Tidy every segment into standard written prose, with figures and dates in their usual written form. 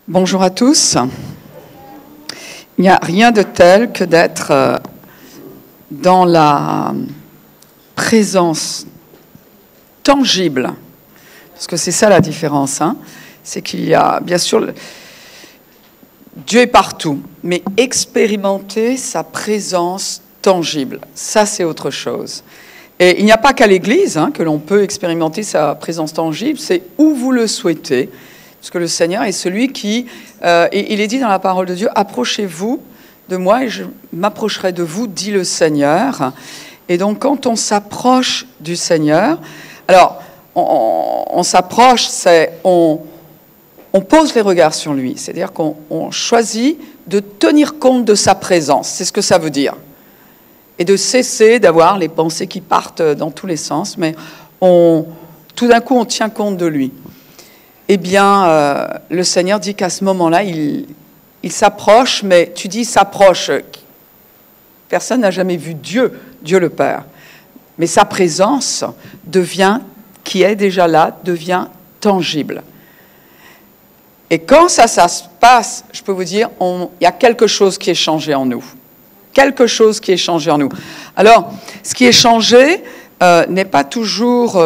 Bonjour à tous. Il n'y a rien de tel que d'être dans la présence tangible, parce que c'est ça la différence, hein. C'est qu'il y a, bien sûr, Dieu est partout, mais expérimenter sa présence tangible, ça c'est autre chose. Et il n'y a pas qu'à l'Église que l'on peut expérimenter sa présence tangible, c'est où vous le souhaitez. Parce que le Seigneur est celui qui, il est dit dans la parole de Dieu, approchez-vous de moi et je m'approcherai de vous, dit le Seigneur. Et donc quand on s'approche du Seigneur, alors on s'approche, on pose les regards sur lui, c'est-à-dire qu'on choisit de tenir compte de sa présence, c'est ce que ça veut dire. Et de cesser d'avoir les pensées qui partent dans tous les sens, mais tout d'un coup on tient compte de lui. Eh bien, le Seigneur dit qu'à ce moment-là, il s'approche, mais tu dis s'approche. Personne n'a jamais vu Dieu le Père. Mais sa présence qui est déjà là, devient tangible. Et quand ça se passe, je peux vous dire, il y a quelque chose qui est changé en nous. Quelque chose qui est changé en nous. Alors, ce qui est changé il n'est pas toujours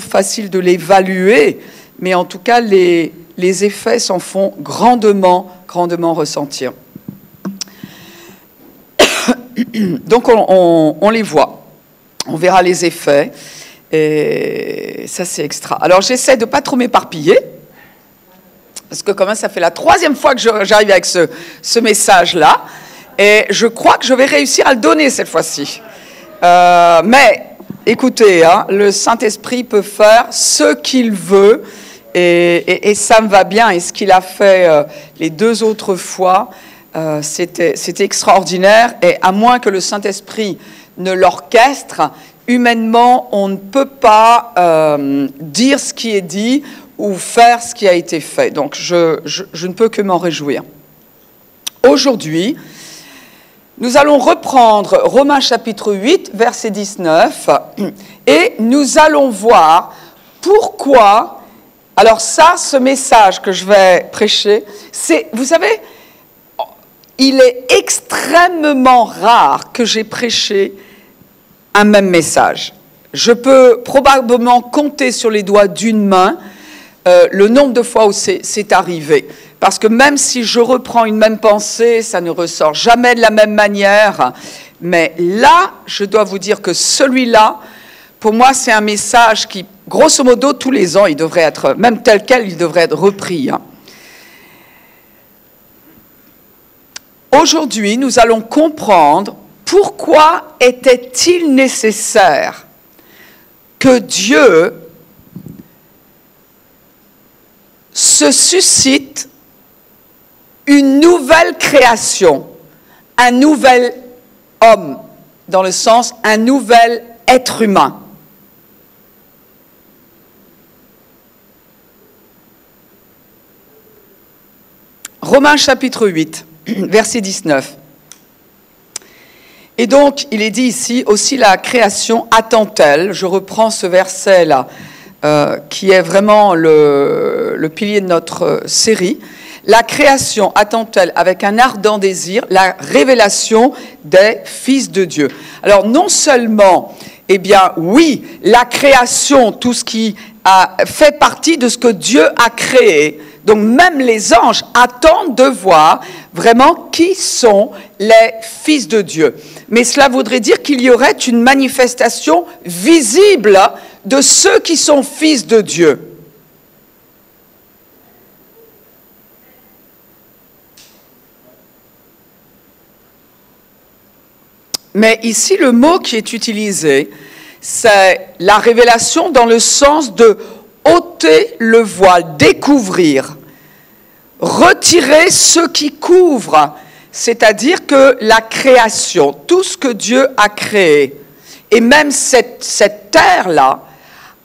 facile de l'évaluer, mais en tout cas, les effets s'en font grandement ressentir. Donc, on les voit. On verra les effets. Et ça, c'est extra. Alors, j'essaie de ne pas trop m'éparpiller, parce que quand même, ça fait la 3e fois que j'arrive avec ce message-là. Et je crois que je vais réussir à le donner cette fois-ci. Mais, écoutez, le Saint-Esprit peut faire ce qu'il veut. Et ça me va bien. Et ce qu'il a fait les 2 autres fois, c'était extraordinaire. Et à moins que le Saint-Esprit ne l'orchestre, humainement, on ne peut pas dire ce qui est dit ou faire ce qui a été fait. Donc, je ne peux que m'en réjouir. Aujourd'hui, nous allons reprendre Romains chapitre 8, verset 19, et nous allons voir pourquoi... Alors ça, ce message que je vais prêcher, vous savez, il est extrêmement rare que j'ai prêché un même message. Je peux probablement compter sur les doigts d'une main le nombre de fois où c'est arrivé. Parce que même si je reprends une même pensée, ça ne ressort jamais de la même manière. Mais là, je dois vous dire que celui-là, pour moi, c'est un message qui, grosso modo, tous les ans, il devrait être, même tel quel, il devrait être repris. Aujourd'hui, nous allons comprendre pourquoi était-il nécessaire que Dieu se suscite une nouvelle création, un nouvel homme, dans le sens, un nouvel être humain. Romains chapitre 8, verset 19. Et donc, il est dit ici, aussi la création attend-elle, je reprends ce verset-là, qui est vraiment le pilier de notre série, la création attend-elle avec un ardent désir la révélation des fils de Dieu. Alors, non seulement, eh bien, oui, la création, tout ce qui fait partie de ce que Dieu a créé, donc même les anges attendent de voir vraiment qui sont les fils de Dieu. Mais cela voudrait dire qu'il y aurait une manifestation visible de ceux qui sont fils de Dieu. Mais ici, le mot qui est utilisé, c'est la révélation dans le sens de ôter le voile, découvrir, retirer ce qui couvre, c'est-à-dire que la création, tout ce que Dieu a créé, et même cette terre-là,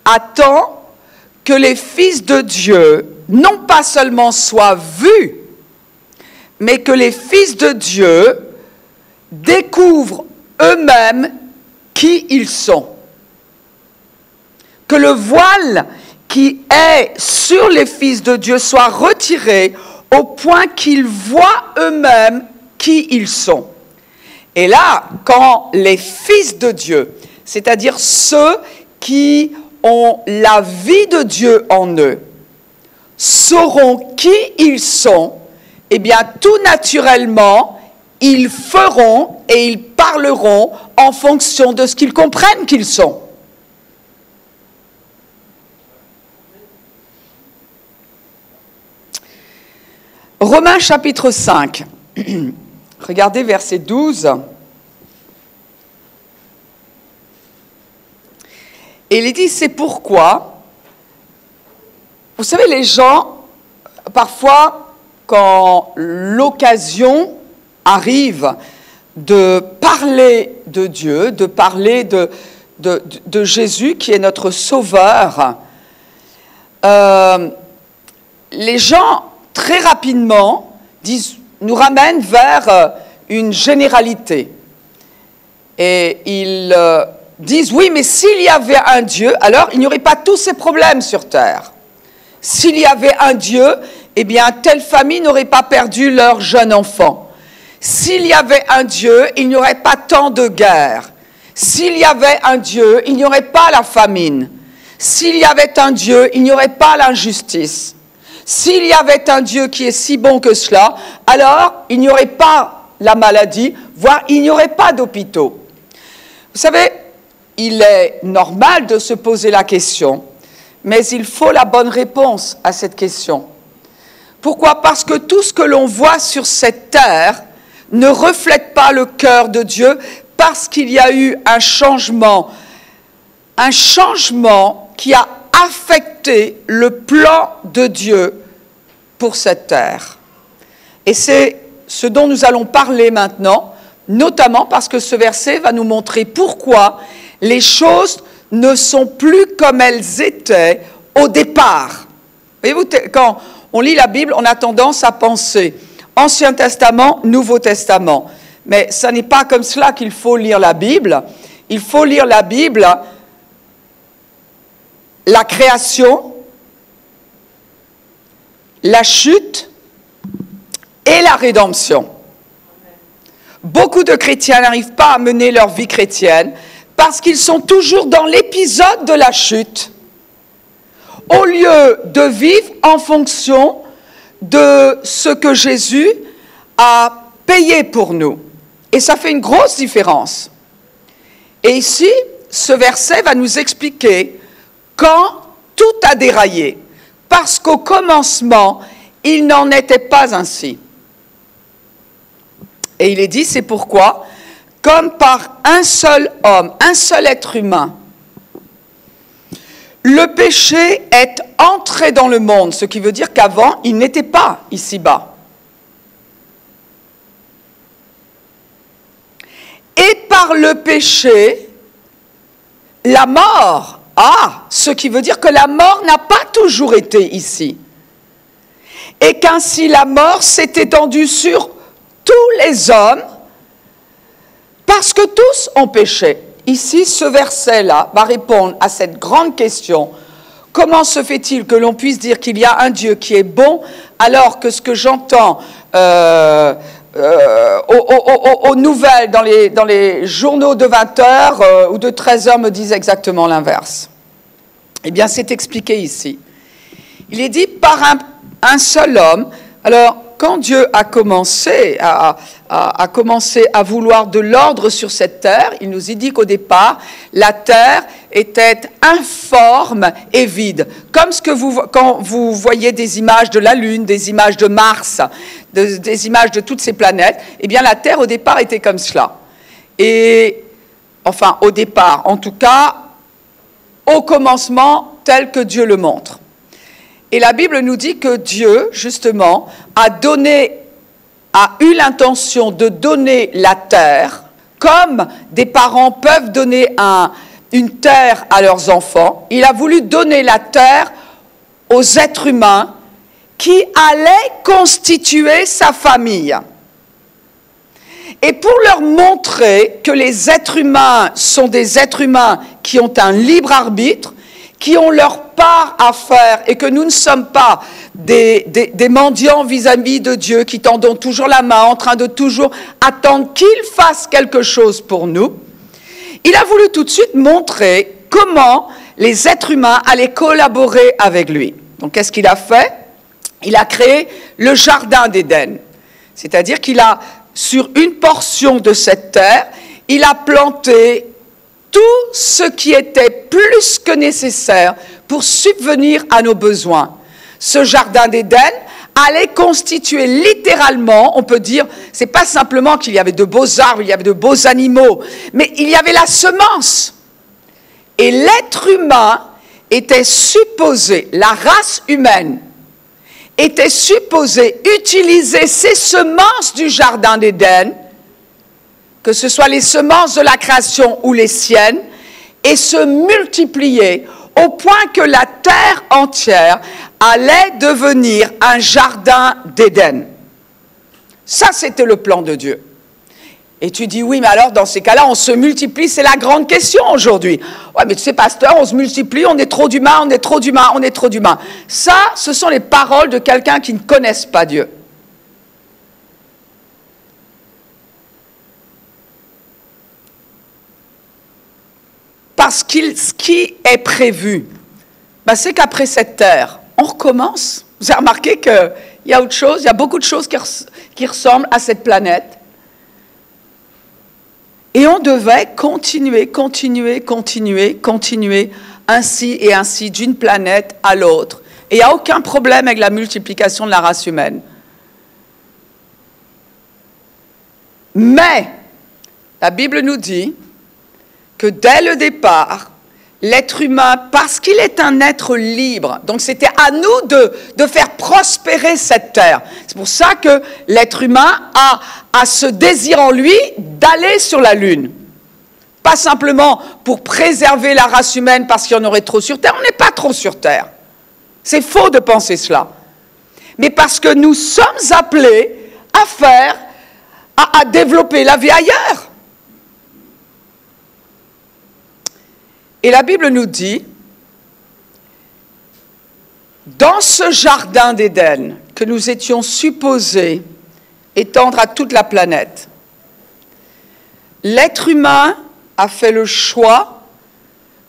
attend que les fils de Dieu, non pas seulement soient vus, mais que les fils de Dieu découvrent eux-mêmes qui ils sont. Que le voile qui est sur les fils de Dieu soit retiré au point qu'ils voient eux-mêmes qui ils sont. Et là, quand les fils de Dieu, c'est-à-dire ceux qui ont la vie de Dieu en eux, sauront qui ils sont, eh bien, tout naturellement, ils feront et ils parleront en fonction de ce qu'ils comprennent qu'ils sont. Romains chapitre 5, regardez verset 12. Et il dit, c'est pourquoi, vous savez, les gens, parfois, quand l'occasion arrive de parler de Dieu, de parler de Jésus qui est notre sauveur, les gens très rapidement nous ramènent vers une généralité. Et ils disent, oui, mais s'il y avait un Dieu, alors il n'y aurait pas tous ces problèmes sur terre. S'il y avait un Dieu, eh bien, telle famille n'aurait pas perdu leur jeune enfant. S'il y avait un Dieu, il n'y aurait pas tant de guerres. S'il y avait un Dieu, il n'y aurait pas la famine. S'il y avait un Dieu, il n'y aurait pas l'injustice. S'il y avait un Dieu qui est si bon que cela, alors il n'y aurait pas la maladie, voire il n'y aurait pas d'hôpitaux. Vous savez, il est normal de se poser la question, mais il faut la bonne réponse à cette question. Pourquoi? Parce que tout ce que l'on voit sur cette terre ne reflète pas le cœur de Dieu, parce qu'il y a eu un changement qui a affecter le plan de Dieu pour cette terre. Et c'est ce dont nous allons parler maintenant, notamment parce que ce verset va nous montrer pourquoi les choses ne sont plus comme elles étaient au départ. Voyez-vous, quand on lit la Bible, on a tendance à penser Ancien Testament, Nouveau Testament. Mais ce n'est pas comme cela qu'il faut lire la Bible. Il faut lire la Bible, la création, la chute et la rédemption. Beaucoup de chrétiens n'arrivent pas à mener leur vie chrétienne parce qu'ils sont toujours dans l'épisode de la chute, au lieu de vivre en fonction de ce que Jésus a payé pour nous. Et ça fait une grosse différence. Et ici, ce verset va nous expliquer quand tout a déraillé, parce qu'au commencement, il n'en était pas ainsi. Et il est dit, c'est pourquoi, comme par un seul homme, un seul être humain, le péché est entré dans le monde, ce qui veut dire qu'avant, il n'était pas ici-bas. Et par le péché, la mort, ce qui veut dire que la mort n'a pas toujours été ici. Et qu'ainsi la mort s'est étendue sur tous les hommes, parce que tous ont péché. Ici, ce verset-là va répondre à cette grande question. Comment se fait-il que l'on puisse dire qu'il y a un Dieu qui est bon, alors que ce que j'entends aux nouvelles, dans les journaux de 20 heures ou de 13 heures me disent exactement l'inverse? Eh bien, c'est expliqué ici. Il est dit par un seul homme. Alors, quand Dieu a commencé à vouloir de l'ordre sur cette terre, il nous dit qu'au départ, la terre était informe et vide. Comme quand vous voyez des images de la Lune, des images de Mars, des images de toutes ces planètes, eh bien la terre au départ était comme cela. Et, enfin au départ, en tout cas, au commencement tel que Dieu le montre. Et la Bible nous dit que Dieu, justement, a eu l'intention de donner la terre, comme des parents peuvent donner une terre à leurs enfants. Il a voulu donner la terre aux êtres humains qui allaient constituer sa famille. Et pour leur montrer que les êtres humains sont des êtres humains qui ont un libre arbitre, qui ont leur part à faire et que nous ne sommes pas des mendiants vis-à-vis de Dieu qui tendons toujours la main en train de toujours attendre qu'il fasse quelque chose pour nous, il a voulu tout de suite montrer comment les êtres humains allaient collaborer avec lui. Donc qu'est-ce qu'il a fait? Il a créé le jardin d'Éden. C'est-à-dire qu'il a, sur une portion de cette terre, il a planté tout ce qui était plus que nécessaire pour subvenir à nos besoins. Ce jardin d'Éden allait constituer littéralement, on peut dire, c'est pas simplement qu'il y avait de beaux arbres, il y avait de beaux animaux, mais il y avait la semence. Et l'être humain était supposé, la race humaine, était supposé utiliser ces semences du jardin d'Éden, que ce soit les semences de la création ou les siennes, et se multiplier au point que la terre entière allait devenir un jardin d'Éden. Ça, c'était le plan de Dieu. Et tu dis, oui, mais alors, dans ces cas-là, on se multiplie, c'est la grande question aujourd'hui. Ouais, mais tu sais, pasteur, on se multiplie, on est trop d'humains, on est trop d'humains, on est trop d'humains. Ça, ce sont les paroles de quelqu'un qui ne connaisse pas Dieu. Parce que ce qui est prévu, ben, c'est qu'après cette terre, on recommence. Vous avez remarqué qu'il y a autre chose, il y a beaucoup de choses qui ressemblent à cette planète. Et on devait continuer, ainsi et ainsi, d'une planète à l'autre. Et il n'y a aucun problème avec la multiplication de la race humaine. Mais, la Bible nous dit que dès le départ, l'être humain, parce qu'il est un être libre, donc c'était à nous de faire prospérer cette terre. C'est pour ça que l'être humain a ce désir en lui d'aller sur la Lune. Pas simplement pour préserver la race humaine parce qu'il y en aurait trop sur Terre. On n'est pas trop sur Terre. C'est faux de penser cela. Mais parce que nous sommes appelés à développer la vie ailleurs. Et la Bible nous dit, dans ce jardin d'Éden que nous étions supposés étendre à toute la planète, l'être humain a fait le choix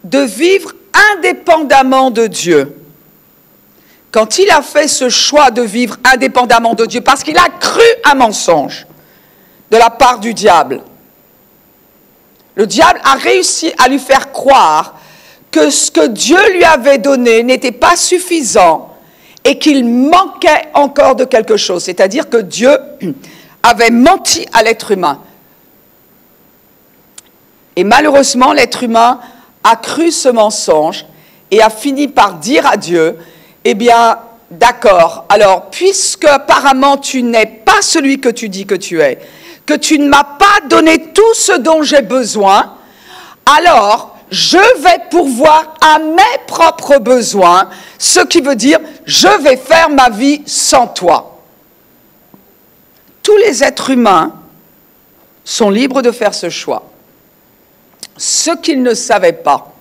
de vivre indépendamment de Dieu. Quand il a fait ce choix de vivre indépendamment de Dieu, parce qu'il a cru un mensonge de la part du diable, le diable a réussi à lui faire croire que ce que Dieu lui avait donné n'était pas suffisant et qu'il manquait encore de quelque chose. C'est-à-dire que Dieu avait menti à l'être humain. Et malheureusement, l'être humain a cru ce mensonge et a fini par dire à Dieu, eh bien, d'accord, alors, puisque apparemment tu n'es pas celui que tu dis que tu es, que tu ne m'as pas donné tout ce dont j'ai besoin, alors je vais pourvoir à mes propres besoins, ce qui veut dire je vais faire ma vie sans toi. Tous les êtres humains sont libres de faire ce choix. Ce qu'ils ne savaient pas,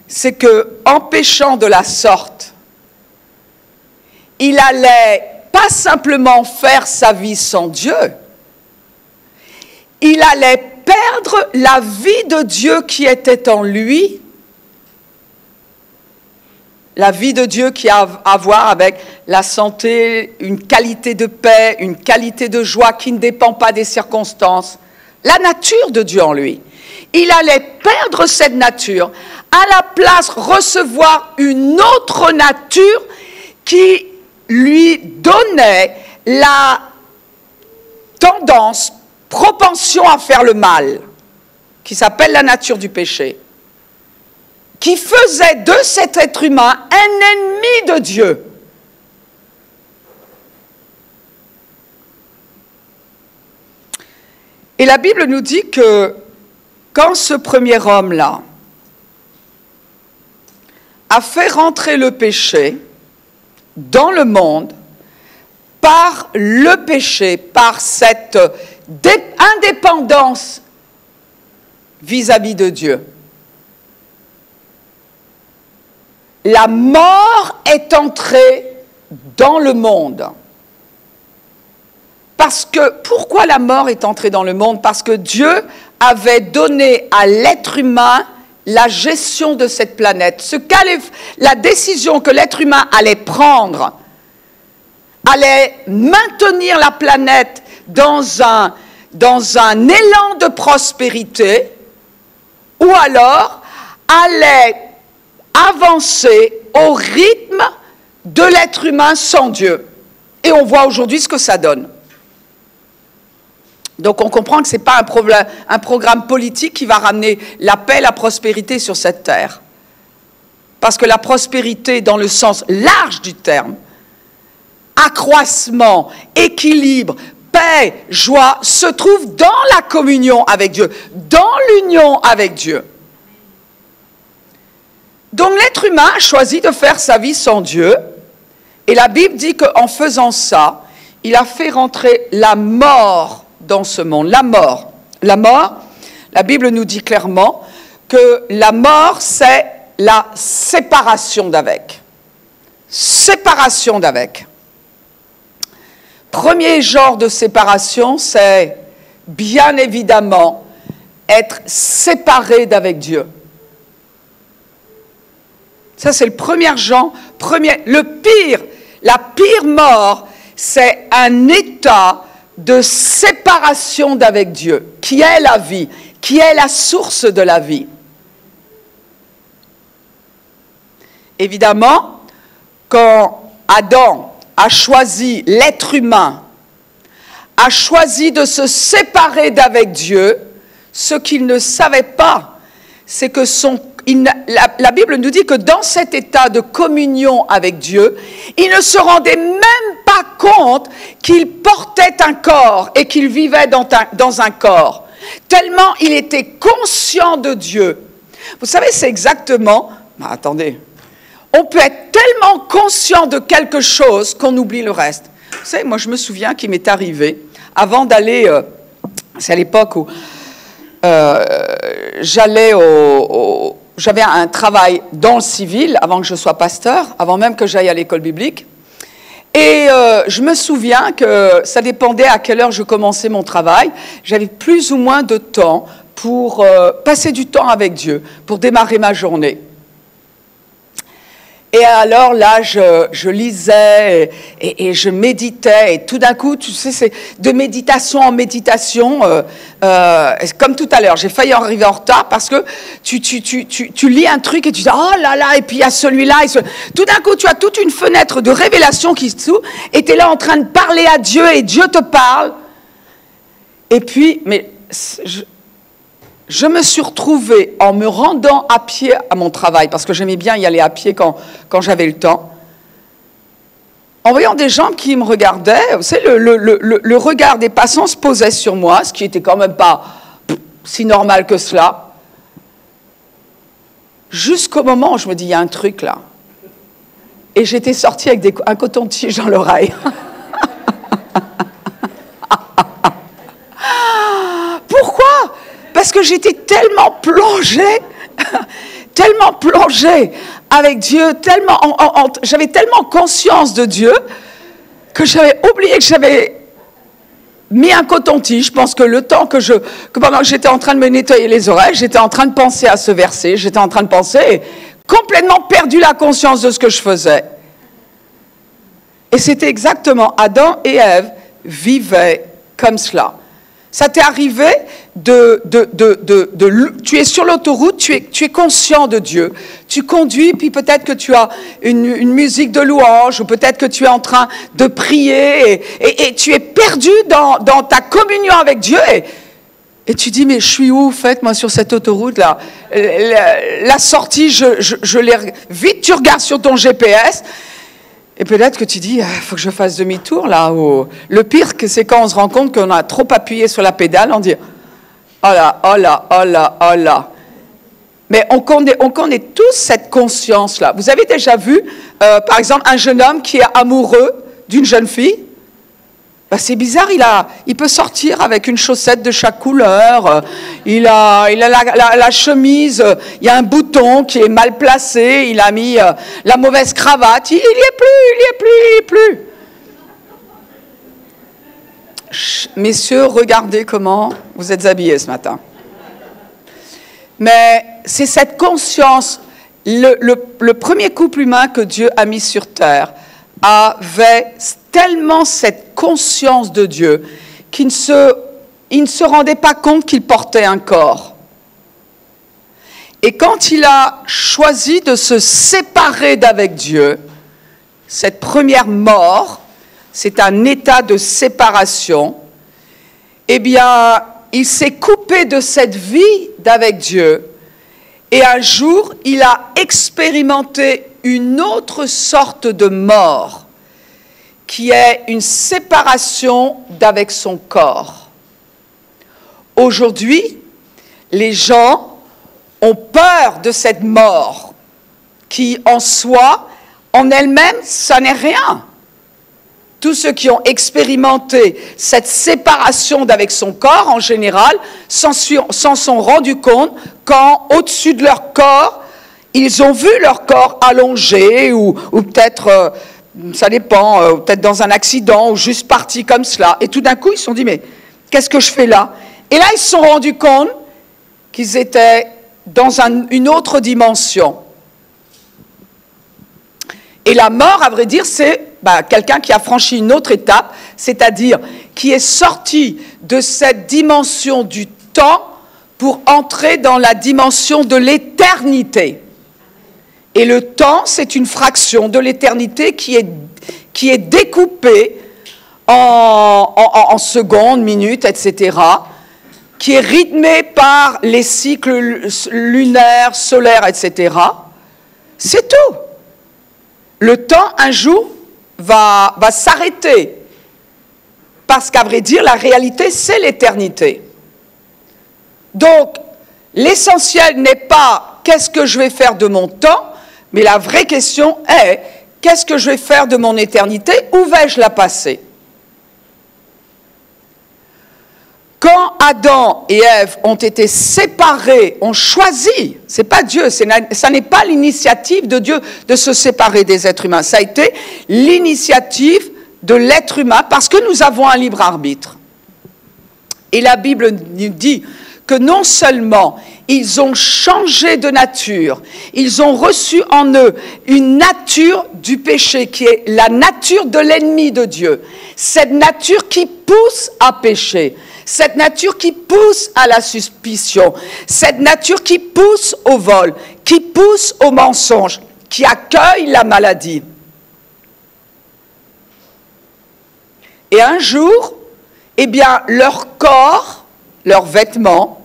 c'est qu'en péchant de la sorte, il allait pas simplement faire sa vie sans Dieu, il allait perdre la vie de Dieu qui était en lui, la vie de Dieu qui a à voir avec la santé, une qualité de paix, une qualité de joie qui ne dépend pas des circonstances, la nature de Dieu en lui. Il allait perdre cette nature, à la place recevoir une autre nature qui lui donnait la tendance, propension à faire le mal, qui s'appelle la nature du péché, qui faisait de cet être humain un ennemi de Dieu. Et la Bible nous dit que quand ce premier homme-là a fait rentrer le péché dans le monde, par le péché, par cette indépendance vis-à-vis de Dieu, la mort est entrée dans le monde. Pourquoi la mort est entrée dans le monde? Parce que Dieu avait donné à l'être humain la gestion de cette planète. La décision que l'être humain allait prendre allait maintenir la planète dans un élan de prospérité, ou alors allait avancer au rythme de l'être humain sans Dieu. Et on voit aujourd'hui ce que ça donne. Donc on comprend que ce n'est pas un programme politique qui va ramener la paix, la prospérité sur cette terre. Parce que la prospérité, dans le sens large du terme, accroissement, équilibre, paix, joie, se trouve dans la communion avec Dieu, dans l'union avec Dieu. Donc l'être humain a choisi de faire sa vie sans Dieu, et la Bible dit qu'en faisant ça, il a fait rentrer la mort dans ce monde. La mort, la Bible nous dit clairement que la mort, c'est la séparation d'avec. Séparation d'avec. Premier genre de séparation, c'est bien évidemment être séparé d'avec Dieu. Ça, c'est le premier genre. La pire mort, c'est un état de séparation d'avec Dieu, qui est la vie, qui est la source de la vie. Évidemment, quand Adam a choisi, l'être humain a choisi de se séparer d'avec Dieu, ce qu'il ne savait pas, c'est que la Bible nous dit que dans cet état de communion avec Dieu, il ne se rendait même pas compte qu'il portait un corps et qu'il vivait dans un corps. Tellement il était conscient de Dieu. Vous savez, c'est exactement... attendez. On peut être tellement conscient de quelque chose qu'on oublie le reste. Vous savez, moi je me souviens qu'il m'est arrivé, avant d'aller... c'est à l'époque où j'avais un travail dans le civil, avant que je sois pasteur, avant même que j'aille à l'école biblique. Et je me souviens que ça dépendait à quelle heure je commençais mon travail. J'avais plus ou moins de temps pour passer du temps avec Dieu, pour démarrer ma journée. Et alors là, je lisais et je méditais. Et tout d'un coup, tu sais, c'est de méditation en méditation. Comme tout à l'heure, j'ai failli arriver en retard parce que tu lis un truc et tu dis « Oh là là !» Et puis il y a celui-là. Tout d'un coup, tu as toute une fenêtre de révélation qui s'ouvre et tu es là en train de parler à Dieu et Dieu te parle. Et puis, je me suis retrouvée en me rendant à pied à mon travail, parce que j'aimais bien y aller à pied quand j'avais le temps, en voyant des gens qui me regardaient. Vous savez, le regard des passants se posait sur moi, ce qui n'était quand même pas si normal que cela, jusqu'au moment où je me dis, il y a un truc là. Et j'étais sortie avec un coton-tige dans l'oreille. Pourquoi ? Parce que j'étais tellement plongée avec Dieu, j'avais tellement conscience de Dieu que j'avais oublié que j'avais mis un coton-tige. Je pense que pendant que j'étais en train de me nettoyer les oreilles, j'étais en train de penser à ce verset, j'étais en train de penser, complètement perdu la conscience de ce que je faisais. Et c'était exactement, Adam et Ève vivaient comme cela. Ça t'est arrivé tu es sur l'autoroute, tu es conscient de Dieu. Tu conduis, puis peut-être que tu as une musique de louange, ou peut-être que tu es en train de prier, et tu es perdu dans ta communion avec Dieu, et tu dis, mais je suis où, moi, sur cette autoroute-là? La sortie, je l'ai... Vite, tu regardes sur ton GPS, et peut-être que tu dis, il faut que je fasse demi-tour, là. Le pire, c'est quand on se rend compte qu'on a trop appuyé sur la pédale, on dit, oh là, oh là, oh là, oh là. Mais on connaît tous cette conscience-là. Vous avez déjà vu, par exemple, un jeune homme qui est amoureux d'une jeune fille? Ben, c'est bizarre, il peut sortir avec une chaussette de chaque couleur, il a la chemise, il y a un bouton qui est mal placé, il a mis la mauvaise cravate, il y est plus. Messieurs, regardez comment vous êtes habillés ce matin. Mais c'est cette conscience, le premier couple humain que Dieu a mis sur terre avait tellement cette conscience de Dieu qu'il ne se rendait pas compte qu'il portait un corps. Et quand il a choisi de se séparer d'avec Dieu, cette première mort, c'est un état de séparation, eh bien, il s'est coupé de cette vie d'avec Dieu, et un jour, il a expérimenté une autre sorte de mort, qui est une séparation d'avec son corps. Aujourd'hui, les gens ont peur de cette mort, qui en soi, en elle-même, ça n'est rien. Tous ceux qui ont expérimenté cette séparation d'avec son corps, en général, s'en sont rendus compte quand, au-dessus de leur corps, ils ont vu leur corps allongé ou peut-être, ça dépend, peut-être dans un accident ou juste parti comme cela. Et tout d'un coup, ils se sont dit, mais qu'est-ce que je fais là? Et là, ils se sont rendus compte qu'ils étaient dans une autre dimension. Et la mort, à vrai dire, c'est quelqu'un qui a franchi une autre étape, c'est-à-dire qui est sorti de cette dimension du temps pour entrer dans la dimension de l'éternité. Et le temps, c'est une fraction de l'éternité qui est découpée en secondes, minutes, etc., qui est rythmée par les cycles lunaires, solaires, etc. C'est tout. Le temps, un jour, va s'arrêter. Parce qu'à vrai dire, la réalité, c'est l'éternité. Donc, l'essentiel n'est pas qu'est-ce que je vais faire de mon temps, mais la vraie question est qu'est-ce que je vais faire de mon éternité, où vais-je la passer? Quand Adam et Ève ont été séparés, ont choisi, c'est pas Dieu, ça n'est pas l'initiative de Dieu de se séparer des êtres humains, ça a été l'initiative de l'être humain parce que nous avons un libre arbitre. Et la Bible nous dit que non seulement ils ont changé de nature, ils ont reçu en eux une nature du péché qui est la nature de l'ennemi de Dieu, cette nature qui pousse à pécher. Cette nature qui pousse à la suspicion, cette nature qui pousse au vol, qui pousse au mensonge, qui accueille la maladie. Et un jour, eh bien, leur corps, leurs vêtements,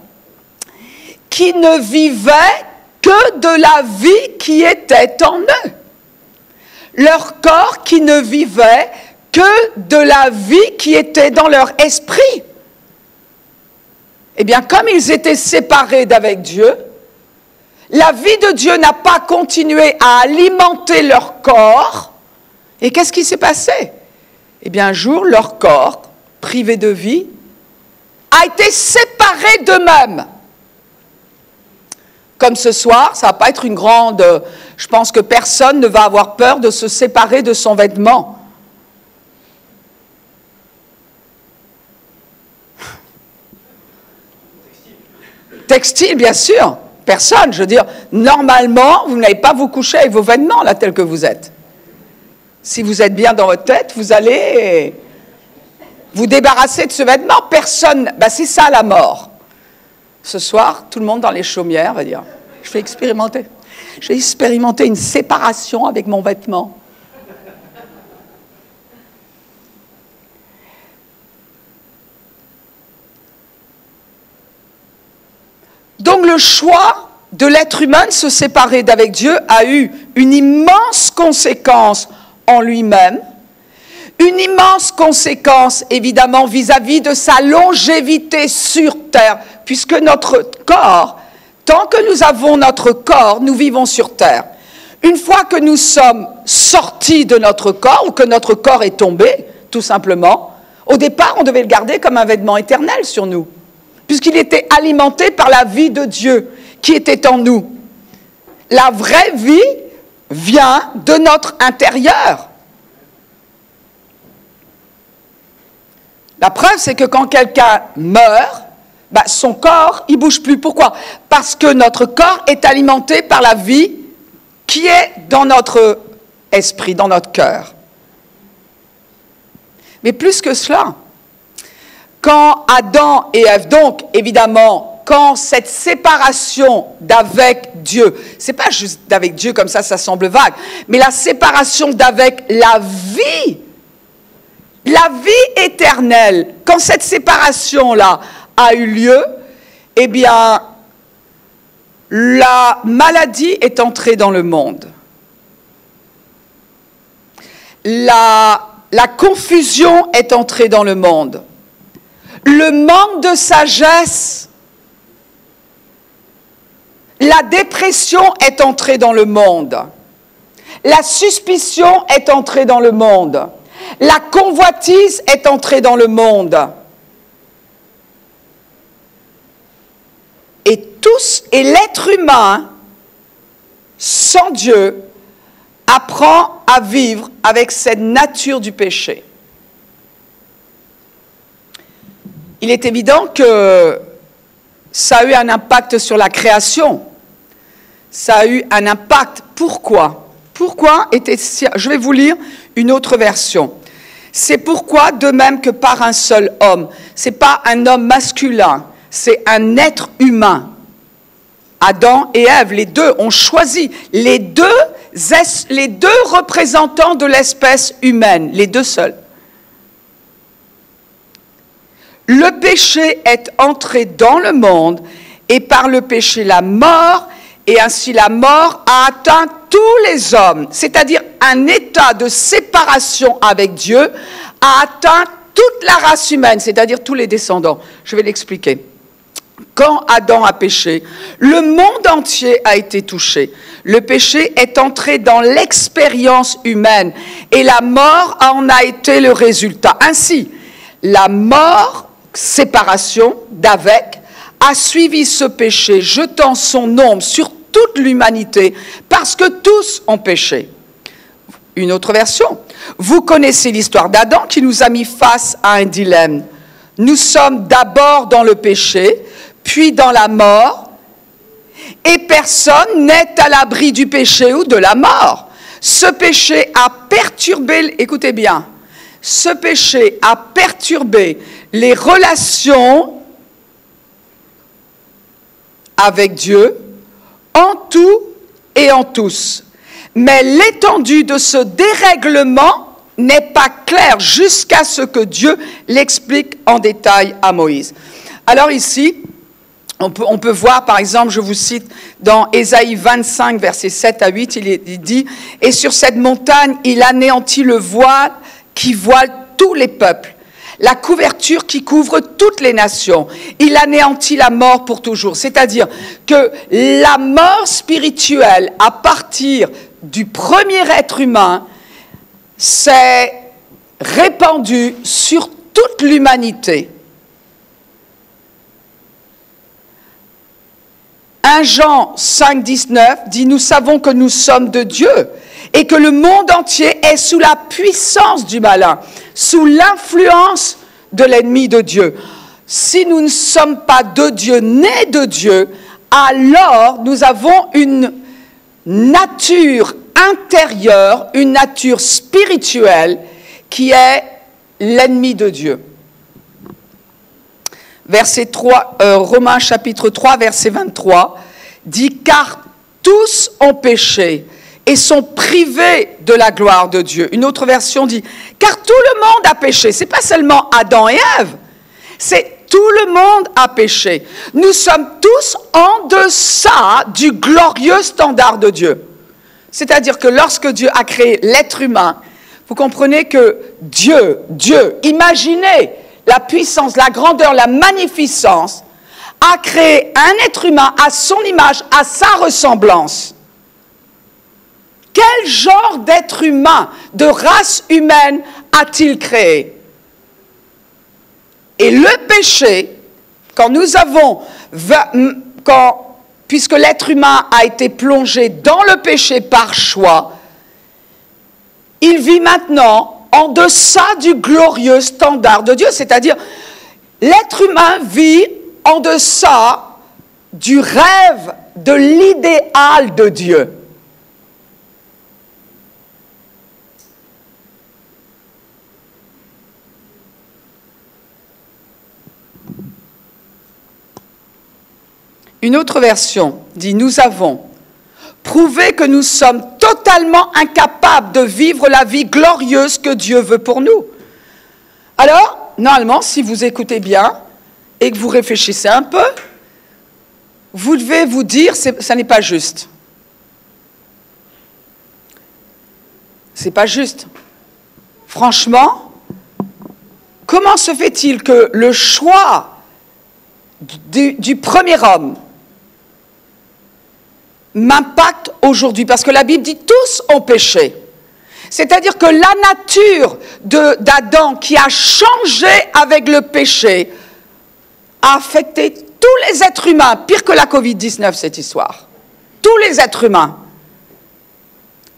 qui ne vivaient que de la vie qui était en eux. Leur corps qui ne vivait que de la vie qui était dans leur esprit. Eh bien, comme ils étaient séparés d'avec Dieu, la vie de Dieu n'a pas continué à alimenter leur corps. Et qu'est-ce qui s'est passé? Eh bien, un jour, leur corps, privé de vie, a été séparé d'eux-mêmes. Comme ce soir, ça ne va pas être une grande... Je pense que personne ne va avoir peur de se séparer de son vêtement. Textile, bien sûr. Personne, je veux dire, normalement, vous n'allez pas vous coucher avec vos vêtements, là, tels que vous êtes. Si vous êtes bien dans votre tête, vous allez vous débarrasser de ce vêtement. Personne, c'est ça la mort. Ce soir, tout le monde dans les chaumières va dire, je vais expérimenter. J'ai expérimenté une séparation avec mon vêtement. Donc le choix de l'être humain de se séparer d'avec Dieu a eu une immense conséquence en lui-même, une immense conséquence évidemment vis-à-vis de sa longévité sur terre, puisque notre corps, tant que nous avons notre corps, nous vivons sur terre. Une fois que nous sommes sortis de notre corps, ou que notre corps est tombé, tout simplement, Au départ, on devait le garder comme un vêtement éternel sur nous, puisqu'il était alimenté par la vie de Dieu qui était en nous. La vraie vie vient de notre intérieur. La preuve, c'est que quand quelqu'un meurt, son corps, il ne bouge plus. Pourquoi? Parce que notre corps est alimenté par la vie qui est dans notre esprit, dans notre cœur. Mais plus que cela, quand Adam et Ève, donc évidemment, quand cette séparation d'avec Dieu, c'est pas juste d'avec Dieu comme ça semble vague, mais la séparation d'avec la vie éternelle, quand cette séparation-là a eu lieu, eh bien, la maladie est entrée dans le monde. La confusion est entrée dans le monde. Le manque de sagesse, la dépression est entrée dans le monde. La suspicion est entrée dans le monde. La convoitise est entrée dans le monde. Et l'être humain, sans Dieu, apprend à vivre avec cette nature du péché. Il est évident que ça a eu un impact sur la création. Ça a eu un impact. Pourquoi? Je vais vous lire une autre version. C'est pourquoi, de même que par un seul homme, ce n'est pas un homme masculin, c'est un être humain. Adam et Ève, les deux ont choisi, les deux représentants de l'espèce humaine, les deux seuls. Le péché est entré dans le monde, et par le péché la mort, et ainsi la mort a atteint tous les hommes, c'est-à-dire un état de séparation avec Dieu a atteint toute la race humaine, c'est-à-dire tous les descendants. Je vais l'expliquer. Quand Adam a péché, le monde entier a été touché. Le péché est entré dans l'expérience humaine et la mort en a été le résultat. Ainsi, la mort, séparation d'avec, a suivi ce péché, jetant son ombre sur toute l'humanité, parce que tous ont péché. Une autre version. Vous connaissez l'histoire d'Adam qui nous a mis face à un dilemme. Nous sommes d'abord dans le péché, puis dans la mort, et personne n'est à l'abri du péché ou de la mort. Ce péché a perturbé, écoutez bien, ce péché a perturbé les relations avec Dieu, en tout et en tous. Mais l'étendue de ce dérèglement n'est pas claire jusqu'à ce que Dieu l'explique en détail à Moïse. Alors ici, on peut voir, par exemple, je vous cite, dans Ésaïe 25, versets 7 à 8, il dit « Et sur cette montagne, il anéantit le voile qui voile tous les peuples, la couverture qui couvre toutes les nations. Il anéantit la mort pour toujours. » C'est-à-dire que la mort spirituelle, à partir du premier être humain, s'est répandue sur toute l'humanité. 1 Jean 5, 19 dit « Nous savons que nous sommes de Dieu et que le monde entier est sous la puissance du malin, sous l'influence de l'ennemi de Dieu. Si nous ne sommes pas de Dieu, nés de Dieu, alors nous avons une nature intérieure, une nature spirituelle qui est l'ennemi de Dieu. » Verset 3, Romains chapitre 3, verset 23, dit « Car tous ont péché et sont privés de la gloire de Dieu. » Une autre version dit « Car tout le monde a péché. » Ce n'est pas seulement Adam et Ève, c'est tout le monde a péché. Nous sommes tous en deçà du glorieux standard de Dieu. C'est-à-dire que lorsque Dieu a créé l'être humain, vous comprenez que Dieu, imaginez la puissance, la grandeur, la magnificence, a créé un être humain à son image, à sa ressemblance. Quel genre d'être humain, de race humaine a-t-il créé? Et le péché, puisque l'être humain a été plongé dans le péché par choix, il vit maintenant en deçà du glorieux standard de Dieu. C'est-à-dire, l'être humain vit en deçà du rêve, de l'idéal de Dieu. Une autre version dit « Nous avons prouvé que nous sommes totalement incapables de vivre la vie glorieuse que Dieu veut pour nous. » Alors, normalement, si vous écoutez bien et que vous réfléchissez un peu, vous devez vous dire « ça n'est pas juste ». C'est pas juste. Franchement, comment se fait-il que le choix du premier homme m'impacte aujourd'hui? Parce que la Bible dit tous ont péché. C'est-à-dire que la nature d'Adam qui a changé avec le péché a affecté tous les êtres humains, pire que la Covid-19 cette histoire. Tous les êtres humains.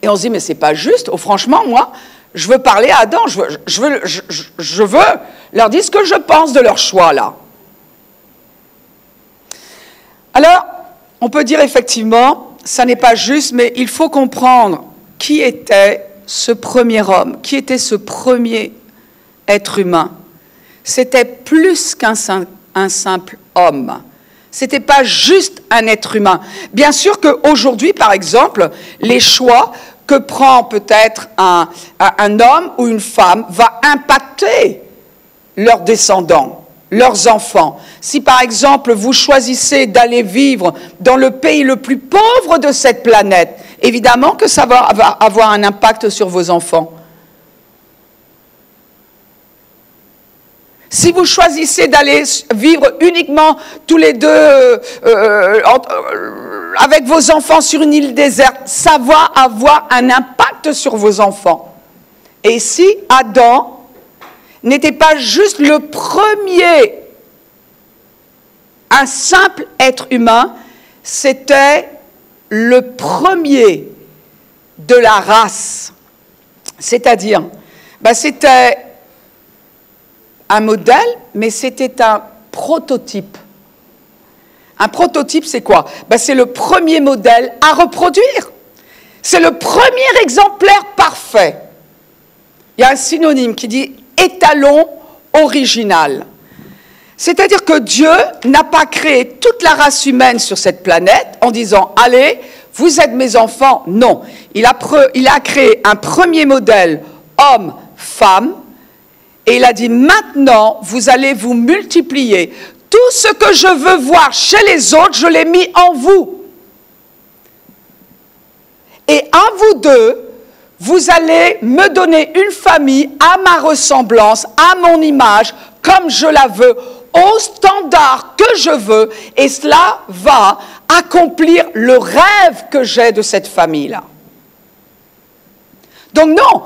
Et on se dit mais c'est pas juste. Oh, franchement moi je veux parler à Adam, je veux leur dire ce que je pense de leur choix là. Alors, on peut dire effectivement, ça n'est pas juste, mais il faut comprendre qui était ce premier homme, qui était ce premier être humain. C'était plus qu'un simple homme. C'était pas juste un être humain. Bien sûr qu'aujourd'hui, par exemple, les choix que prend peut-être un homme ou une femme va impacter leurs descendants, leurs enfants. Si par exemple vous choisissez d'aller vivre dans le pays le plus pauvre de cette planète, évidemment que ça va avoir un impact sur vos enfants. Si vous choisissez d'aller vivre uniquement tous les deux avec vos enfants sur une île déserte, ça va avoir un impact sur vos enfants. Et si Adam n'était pas juste le premier, un simple être humain, c'était le premier de la race. C'est-à-dire, c'était un modèle, mais c'était un prototype. Un prototype, c'est quoi? C'est le premier modèle à reproduire. C'est le premier exemplaire parfait. Il y a un synonyme qui dit étalon original. C'est-à-dire que Dieu n'a pas créé toute la race humaine sur cette planète en disant « Allez, vous êtes mes enfants ». Non, il a créé un premier modèle homme, femme, et il a dit « Maintenant, vous allez vous multiplier. Tout ce que je veux voir chez les autres, je l'ai mis en vous. Et à vous deux, vous allez me donner une famille à ma ressemblance, à mon image, comme je la veux, au standard que je veux, et cela va accomplir le rêve que j'ai de cette famille-là. » Donc non,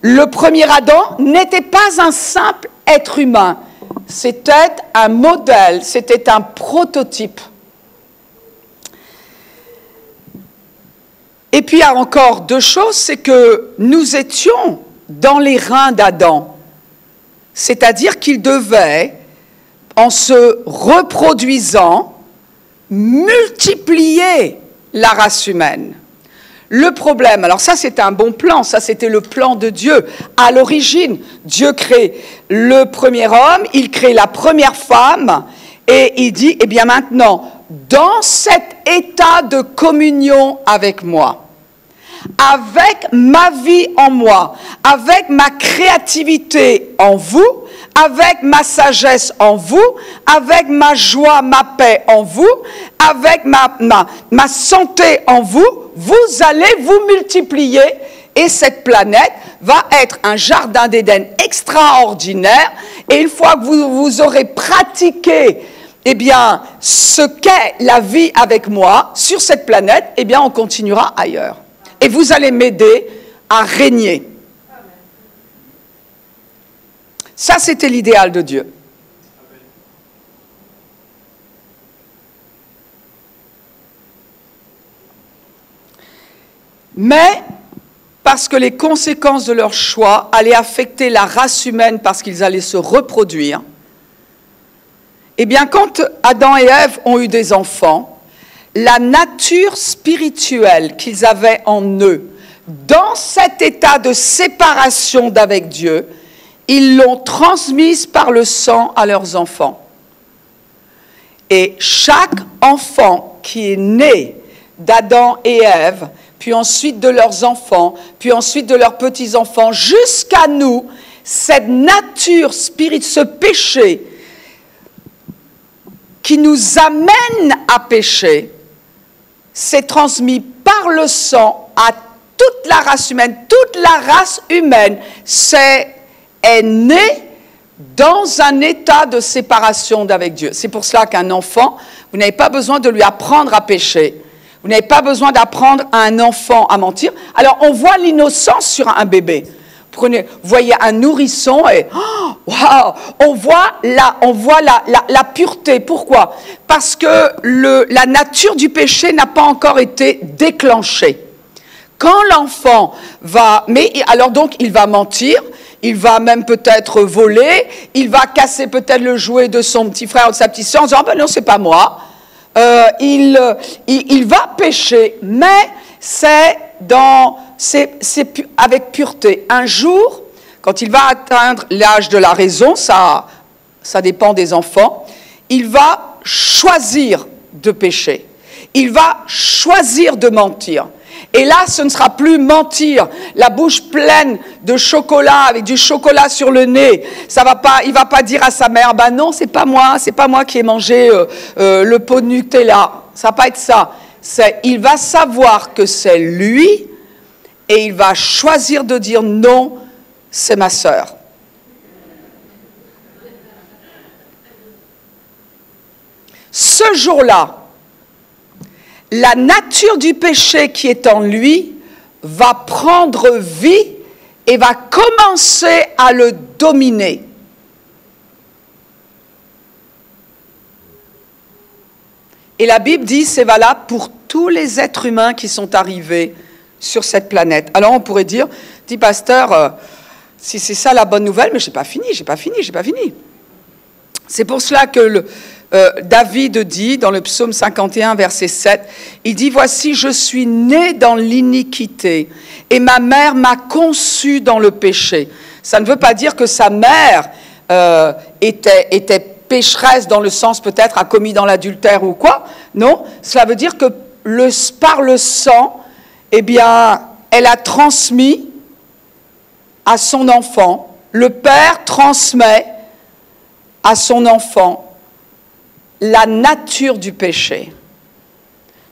le premier Adam n'était pas un simple être humain, c'était un modèle, c'était un prototype. Et puis il y a encore deux choses, c'est que nous étions dans les reins d'Adam, c'est-à-dire qu'il devait, en se reproduisant, multiplier la race humaine. Le problème, alors ça c'était un bon plan, ça c'était le plan de Dieu. À l'origine, Dieu crée le premier homme, il crée la première femme, et il dit, eh bien maintenant, dans cet état de communion avec moi, avec ma vie en moi, avec ma créativité en vous, avec ma sagesse en vous, avec ma joie, ma paix en vous, avec ma santé en vous, vous allez vous multiplier et cette planète va être un jardin d'Éden extraordinaire. Et une fois que vous aurez pratiqué ce qu'est la vie avec moi sur cette planète, on continuera ailleurs. Et vous allez m'aider à régner. Ça, c'était l'idéal de Dieu. Mais parce que les conséquences de leur choix allaient affecter la race humaine parce qu'ils allaient se reproduire, eh bien, quand Adam et Ève ont eu des enfants, la nature spirituelle qu'ils avaient en eux, dans cet état de séparation d'avec Dieu, ils l'ont transmise par le sang à leurs enfants. Et chaque enfant qui est né d'Adam et Ève, puis ensuite de leurs enfants, puis ensuite de leurs petits-enfants, jusqu'à nous, cette nature spirituelle, ce péché qui nous amène à pécher, s'est transmis par le sang à toute la race humaine. Toute la race humaine est née dans un état de séparation d'avec Dieu. C'est pour cela qu'un enfant, vous n'avez pas besoin de lui apprendre à pécher. Vous n'avez pas besoin d'apprendre à un enfant à mentir. Alors, on voit l'innocence sur un bébé. Vous voyez un nourrisson et oh, wow, on voit la pureté. Pourquoi? Parce que la nature du péché n'a pas encore été déclenchée. Quand l'enfant va, mais alors donc il va mentir, il va même peut-être voler, il va casser peut-être le jouet de son petit frère ou de sa petite sœur en disant ben non c'est pas moi. Il va pécher, mais c'est avec pureté. Un jour, quand il va atteindre l'âge de la raison, ça dépend des enfants, il va choisir de pécher. Il va choisir de mentir. Et là, ce ne sera plus mentir, la bouche pleine de chocolat, avec du chocolat sur le nez. Il va pas dire à sa mère, ben non, c'est pas moi qui ai mangé le pot de Nutella. Ça va pas être ça. Il va savoir que c'est lui et il va choisir de dire non, c'est ma sœur. Ce jour-là, la nature du péché qui est en lui va prendre vie et va commencer à le dominer. Et la Bible dit, c'est valable pour tous les êtres humains qui sont arrivés sur cette planète. Alors on pourrait dire, dit pasteur, si c'est ça la bonne nouvelle, mais j'ai pas fini. C'est pour cela que David dit, dans le psaume 51, verset 7, il dit « Voici, je suis né dans l'iniquité, et ma mère m'a conçu dans le péché. » Ça ne veut pas dire que sa mère était pécheresse dans le sens peut-être a commis dans l'adultère ou quoi. Non, cela veut dire que par le sang, eh bien, elle a transmis à son enfant, le père transmet à son enfant la nature du péché.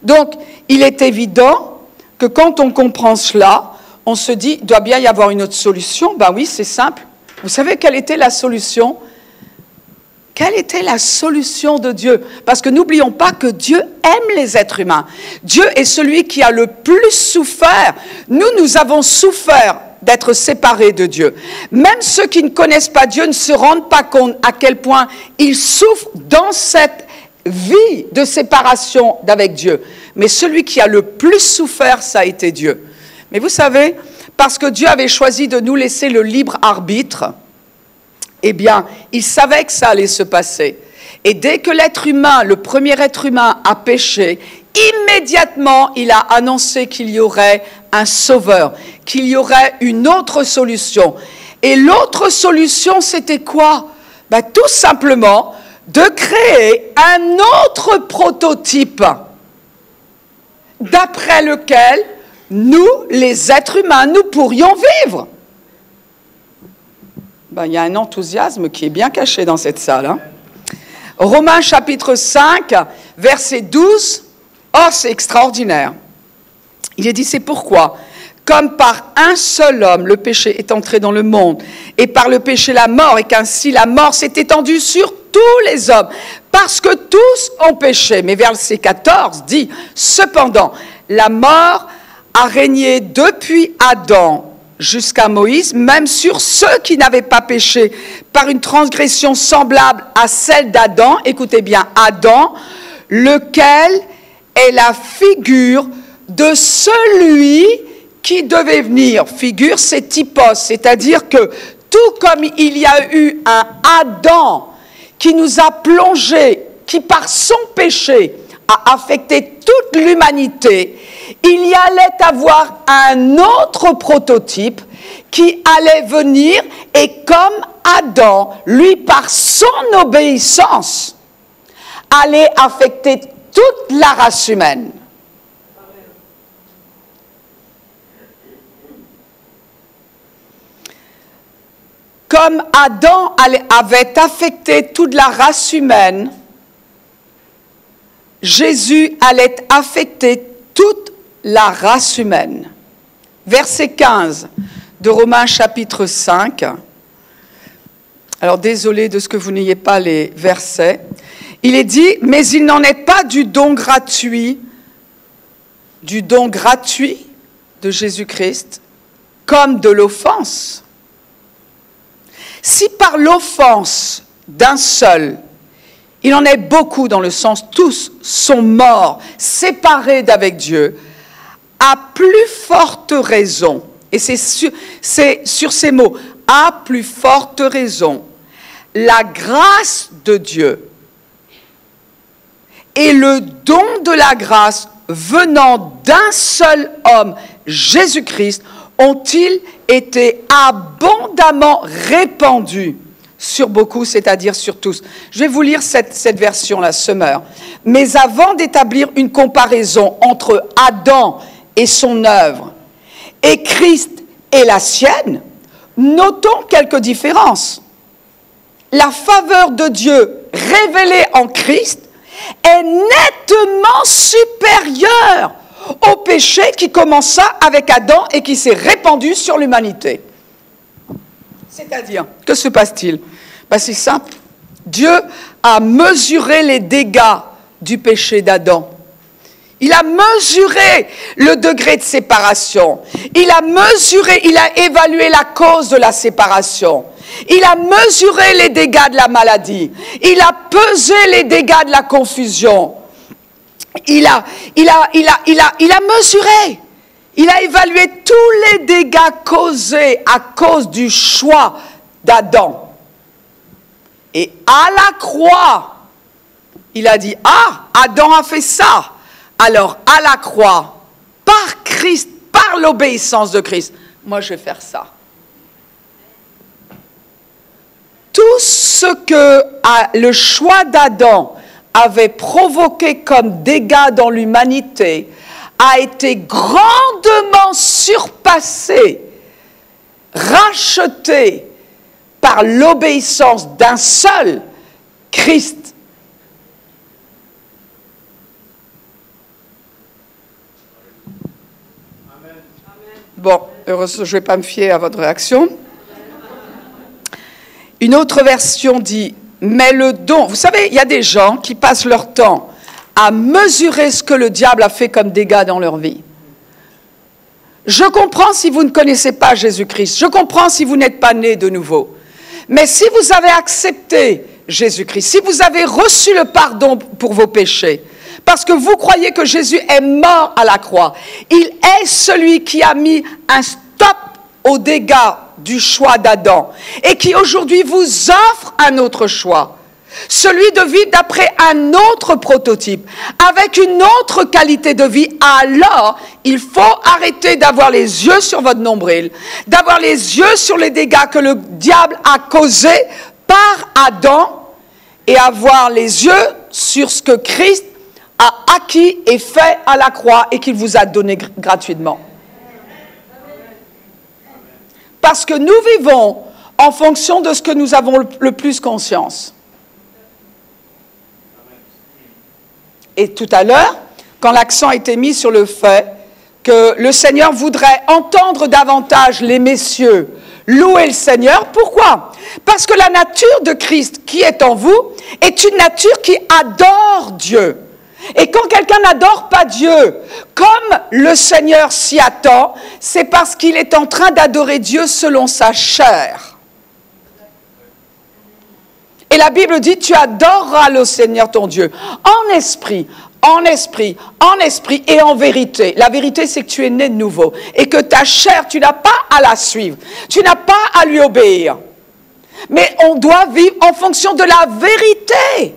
Donc, il est évident que quand on comprend cela, on se dit, il doit bien y avoir une autre solution. Ben oui, c'est simple. Vous savez quelle était la solution? Quelle était la solution de Dieu? Parce que n'oublions pas que Dieu aime les êtres humains. Dieu est celui qui a le plus souffert. Nous avons souffert d'être séparés de Dieu. Même ceux qui ne connaissent pas Dieu ne se rendent pas compte à quel point ils souffrent dans cette vie de séparation d'avec Dieu. Mais celui qui a le plus souffert, ça a été Dieu. Mais vous savez, parce que Dieu avait choisi de nous laisser le libre arbitre, eh bien, il savait que ça allait se passer. Et dès que l'être humain, le premier être humain, a péché, immédiatement, il a annoncé qu'il y aurait un sauveur, qu'il y aurait une autre solution. Et l'autre solution, c'était quoi? Ben, tout simplement de créer un autre prototype d'après lequel nous, les êtres humains, nous pourrions vivre. Ben, il y a un enthousiasme qui est bien caché dans cette salle. Hein. Romains chapitre 5, verset 12. Oh, c'est extraordinaire. Il est dit, c'est pourquoi, comme par un seul homme, le péché est entré dans le monde, et par le péché la mort, et qu'ainsi la mort s'est étendue sur tous les hommes, parce que tous ont péché. Mais verset 14 dit, cependant, la mort a régné depuis Adam jusqu'à Moïse, même sur ceux qui n'avaient pas péché, par une transgression semblable à celle d'Adam. Écoutez bien, Adam, lequel est la figure de celui qui devait venir, figure, c'est typos, c'est-à-dire que tout comme il y a eu un Adam qui nous a plongés, qui par son péché a affecté toute l'humanité, il y allait avoir un autre prototype qui allait venir et comme Adam, lui par son obéissance, allait affecter toute la race humaine. Comme Adam avait affecté toute la race humaine, Jésus allait affecter toute la race humaine. Verset 15 de Romains chapitre 5. Alors désolé de ce que vous n'ayez pas les versets. Il est dit, mais il n'en est pas du don gratuit de Jésus-Christ, comme de l'offense. Si par l'offense d'un seul, il en est beaucoup dans le sens tous sont morts, séparés d'avec Dieu, à plus forte raison, et c'est sur ces mots, à plus forte raison, la grâce de Dieu et le don de la grâce venant d'un seul homme, Jésus-Christ, ont-ils été abondamment répandus sur beaucoup, c'est-à-dire sur tous. Je vais vous lire cette version-là, Semeur. Mais avant d'établir une comparaison entre Adam et son œuvre, et Christ et la sienne, notons quelques différences. La faveur de Dieu révélée en Christ est nettement supérieure au péché qui commença avec Adam et qui s'est répandu sur l'humanité. C'est-à-dire, que se passe-t-il? Ben, c'est simple. Dieu a mesuré les dégâts du péché d'Adam. Il a mesuré le degré de séparation. Il a évalué la cause de la séparation. Il a mesuré les dégâts de la maladie. Il a pesé les dégâts de la confusion. Il a mesuré. Il a évalué tous les dégâts causés à cause du choix d'Adam. Et à la croix, il a dit, ah, Adam a fait ça. Alors, à la croix, par Christ, par l'obéissance de Christ, moi je vais faire ça. Tout ce que le choix d'Adam avait provoqué comme dégâts dans l'humanité a été grandement surpassé, racheté par l'obéissance d'un seul, Christ. Bon, heureusement, je ne vais pas me fier à votre réaction. Une autre version dit, mais le don, vous savez, il y a des gens qui passent leur temps à mesurer ce que le diable a fait comme dégâts dans leur vie. Je comprends si vous ne connaissez pas Jésus-Christ, je comprends si vous n'êtes pas né de nouveau. Mais si vous avez accepté Jésus-Christ, si vous avez reçu le pardon pour vos péchés, parce que vous croyez que Jésus est mort à la croix, il est celui qui a mis un stop aux dégâts du choix d'Adam et qui aujourd'hui vous offre un autre choix, celui de vivre d'après un autre prototype, avec une autre qualité de vie. Alors, il faut arrêter d'avoir les yeux sur votre nombril, d'avoir les yeux sur les dégâts que le diable a causés par Adam et avoir les yeux sur ce que Christ a acquis et fait à la croix et qu'il vous a donné gratuitement. Parce que nous vivons en fonction de ce que nous avons le plus conscience. Et tout à l'heure, quand l'accent a été mis sur le fait que le Seigneur voudrait entendre davantage les messieurs louer le Seigneur, pourquoi? Parce que la nature de Christ qui est en vous est une nature qui adore Dieu. Et quand quelqu'un n'adore pas Dieu, comme le Seigneur s'y attend, c'est parce qu'il est en train d'adorer Dieu selon sa chair. Et la Bible dit, tu adoreras le Seigneur ton Dieu, en esprit, en esprit et en vérité. La vérité, c'est que tu es né de nouveau et que ta chair, tu n'as pas à la suivre, tu n'as pas à lui obéir. Mais on doit vivre en fonction de la vérité.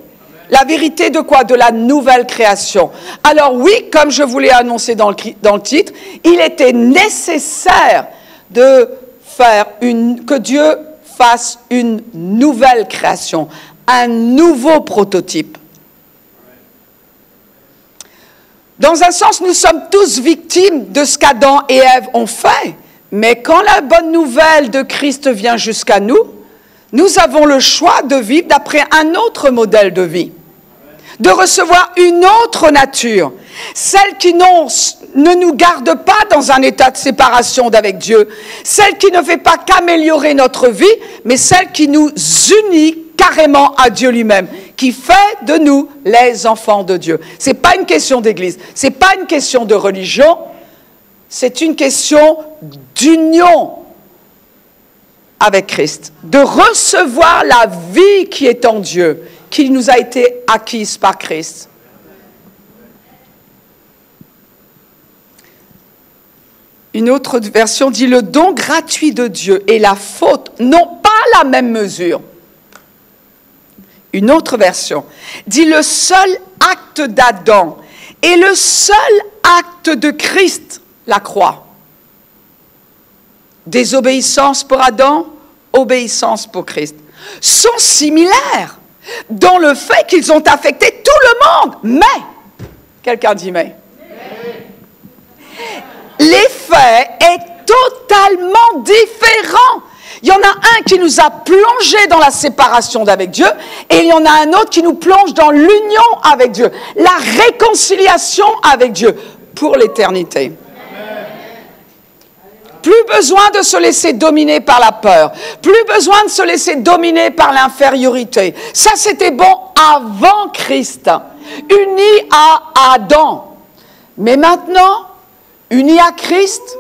La vérité de quoi? De la nouvelle création. Alors oui, comme je vous l'ai annoncé dans le titre, il était nécessaire que Dieu fasse une nouvelle création, un nouveau prototype. Dans un sens, nous sommes tous victimes de ce qu'Adam et Ève ont fait. Mais quand la bonne nouvelle de Christ vient jusqu'à nous, nous avons le choix de vivre d'après un autre modèle de vie, de recevoir une autre nature, celle qui ne nous garde pas dans un état de séparation d'avec Dieu, celle qui ne fait pas qu'améliorer notre vie, mais celle qui nous unit carrément à Dieu lui-même, qui fait de nous les enfants de Dieu. Ce n'est pas une question d'église, ce n'est pas une question de religion, c'est une question d'union avec Christ, de recevoir la vie qui est en Dieu, qui nous a été acquise par Christ. Une autre version dit « Le don gratuit de Dieu et la faute n'ont pas la même mesure ». Une autre version dit « Le seul acte d'Adam et le seul acte de Christ, la croix ». Désobéissance pour Adam, obéissance pour Christ, sont similaires dans le fait qu'ils ont affecté tout le monde. Mais, quelqu'un dit mais, l'effet est totalement différent. Il y en a un qui nous a plongés dans la séparation d'avec Dieu et il y en a un autre qui nous plonge dans l'union avec Dieu, la réconciliation avec Dieu pour l'éternité. Plus besoin de se laisser dominer par la peur. Plus besoin de se laisser dominer par l'infériorité. Ça, c'était bon avant Christ, uni à Adam. Mais maintenant, uni à Christ,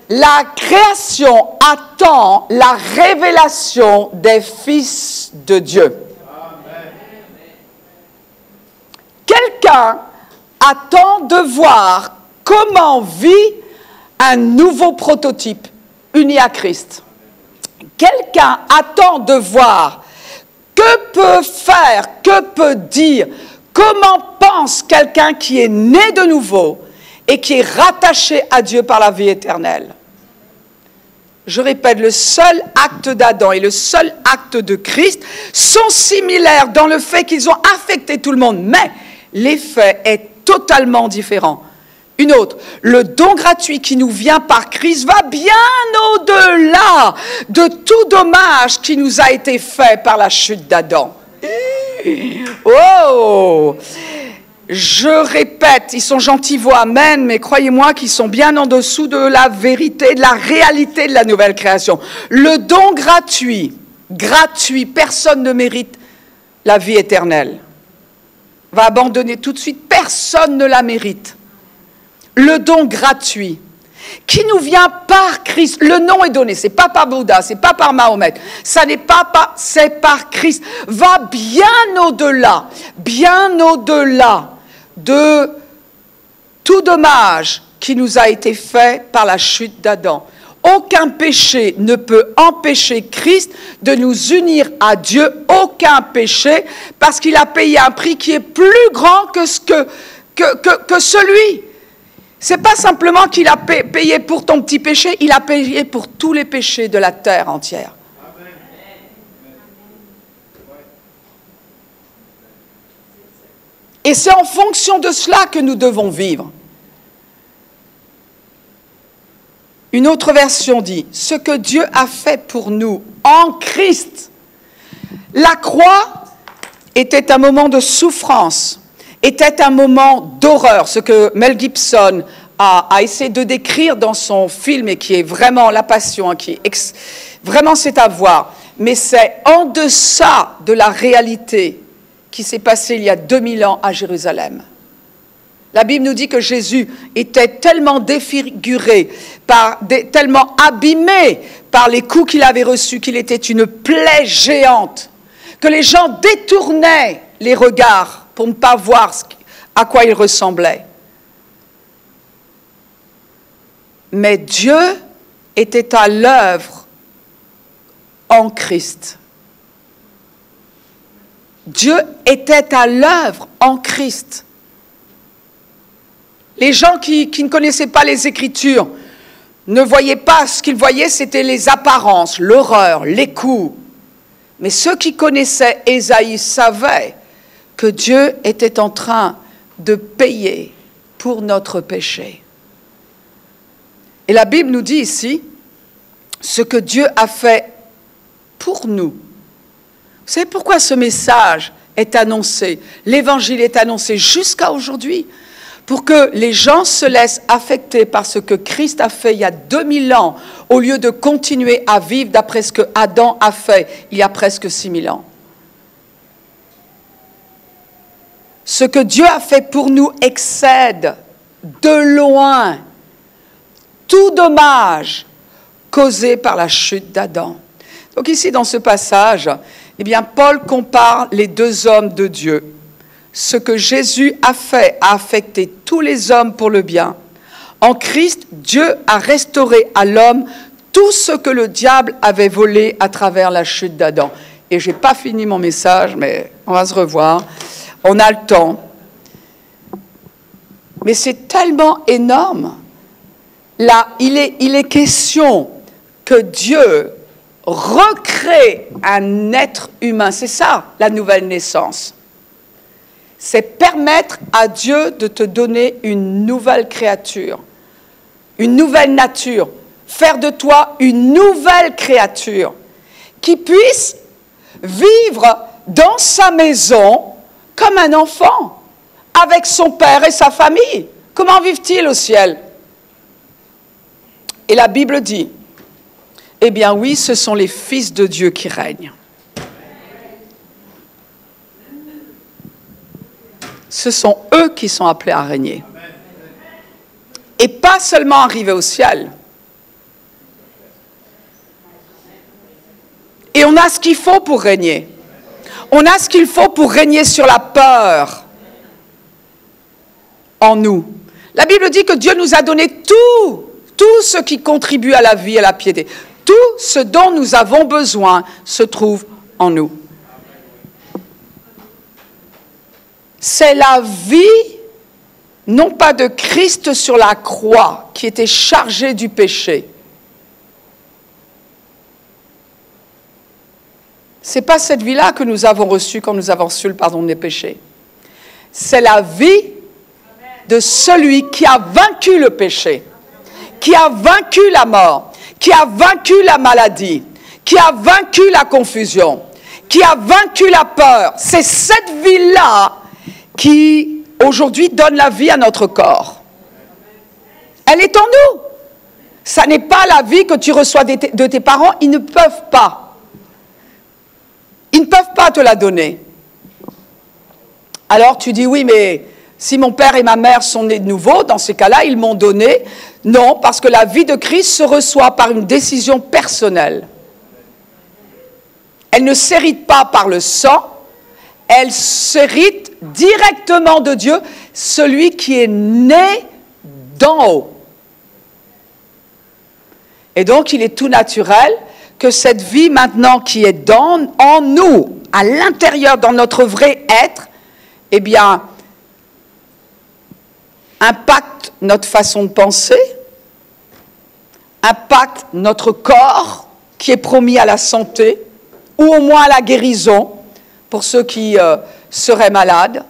la création attend la révélation des fils de Dieu. Quelqu'un attend de voir comment vit un nouveau prototype uni à Christ. Quelqu'un attend de voir que peut faire, que peut dire, comment pense quelqu'un qui est né de nouveau et qui est rattaché à Dieu par la vie éternelle. Je répète, le seul acte d'Adam et le seul acte de Christ sont similaires dans le fait qu'ils ont affecté tout le monde, mais l'effet est totalement différent. Une autre, le don gratuit qui nous vient par Christ va bien au-delà de tout dommage qui nous a été fait par la chute d'Adam. Oh! Je répète, ils sont gentils, vos amen, mais croyez-moi qu'ils sont bien en dessous de la vérité, de la réalité de la nouvelle création. Le don gratuit, personne ne mérite la vie éternelle. Va abandonner tout de suite, personne ne la mérite. Le don gratuit, qui nous vient par Christ. Le nom est donné, c'est pas par Bouddha, c'est pas par Mahomet, ça n'est pas par, c'est par Christ. Va bien au-delà de tout dommage qui nous a été fait par la chute d'Adam. Aucun péché ne peut empêcher Christ de nous unir à Dieu, aucun péché, parce qu'il a payé un prix qui est plus grand que celui. C'est pas simplement qu'il a payé pour ton petit péché, il a payé pour tous les péchés de la terre entière. Et c'est en fonction de cela que nous devons vivre. Une autre version dit, ce que Dieu a fait pour nous en Christ. La croix était un moment de souffrance, était un moment d'horreur, ce que Mel Gibson a essayé de décrire dans son film et qui est vraiment la passion, vraiment c'est à voir. Mais c'est en deçà de la réalité qui s'est passée il y a 2000 ans à Jérusalem. La Bible nous dit que Jésus était tellement défiguré, tellement abîmé par les coups qu'il avait reçus, qu'il était une plaie géante, que les gens détournaient les regards pour ne pas voir à quoi il ressemblait. Mais Dieu était à l'œuvre en Christ. Dieu était à l'œuvre en Christ. Les gens qui ne connaissaient pas les Écritures ne voyaient pas, ce qu'ils voyaient, c'était les apparences, l'horreur, les coups. Mais ceux qui connaissaient Ésaïe savaient que Dieu était en train de payer pour notre péché. Et la Bible nous dit ici ce que Dieu a fait pour nous. Vous savez pourquoi ce message est annoncé? L'Évangile est annoncé jusqu'à aujourd'hui, pour que les gens se laissent affecter par ce que Christ a fait il y a 2000 ans, au lieu de continuer à vivre d'après ce que Adam a fait il y a presque 6000 ans. Ce que Dieu a fait pour nous excède de loin tout dommage causé par la chute d'Adam. Donc ici, dans ce passage, eh bien, Paul compare les deux hommes de Dieu. Ce que Jésus a fait a affecté tous les hommes pour le bien. En Christ, Dieu a restauré à l'homme tout ce que le diable avait volé à travers la chute d'Adam. Et je n'ai pas fini mon message, mais on va se revoir. On a le temps. Mais c'est tellement énorme. Là, il est question que Dieu recrée un être humain. C'est ça, la nouvelle naissance. C'est permettre à Dieu de te donner une nouvelle créature, une nouvelle nature, faire de toi une nouvelle créature qui puisse vivre dans sa maison comme un enfant, avec son père et sa famille. Comment vivent-ils au ciel? Et la Bible dit, eh bien oui, ce sont les fils de Dieu qui règnent. Ce sont eux qui sont appelés à régner. Et pas seulement arriver au ciel. Et on a ce qu'il faut pour régner. On a ce qu'il faut pour régner sur la peur en nous. La Bible dit que Dieu nous a donné tout ce qui contribue à la vie et à la piété. Tout ce dont nous avons besoin se trouve en nous. C'est la vie, non pas de Christ sur la croix, qui était chargé du péché. Ce n'est pas cette vie-là que nous avons reçue quand nous avons reçu le pardon des péchés. C'est la vie de celui qui a vaincu le péché, qui a vaincu la mort, qui a vaincu la maladie, qui a vaincu la confusion, qui a vaincu la peur. C'est cette vie-là qui, aujourd'hui, donne la vie à notre corps. Elle est en nous. Ça n'est pas la vie que tu reçois de tes parents. Ils ne peuvent pas. Ils ne peuvent pas te la donner. Alors tu dis, oui, mais si mon père et ma mère sont nés de nouveau, dans ces cas-là, ils m'ont donné. Non, parce que la vie de Christ se reçoit par une décision personnelle. Elle ne s'hérite pas par le sang. Elle s'hérite directement de Dieu, celui qui est né d'en haut. Et donc, il est tout naturel que cette vie maintenant qui est en nous, à l'intérieur, dans notre vrai être, eh bien, impacte notre façon de penser, impacte notre corps qui est promis à la santé, ou au moins à la guérison, pour ceux qui seraient malades.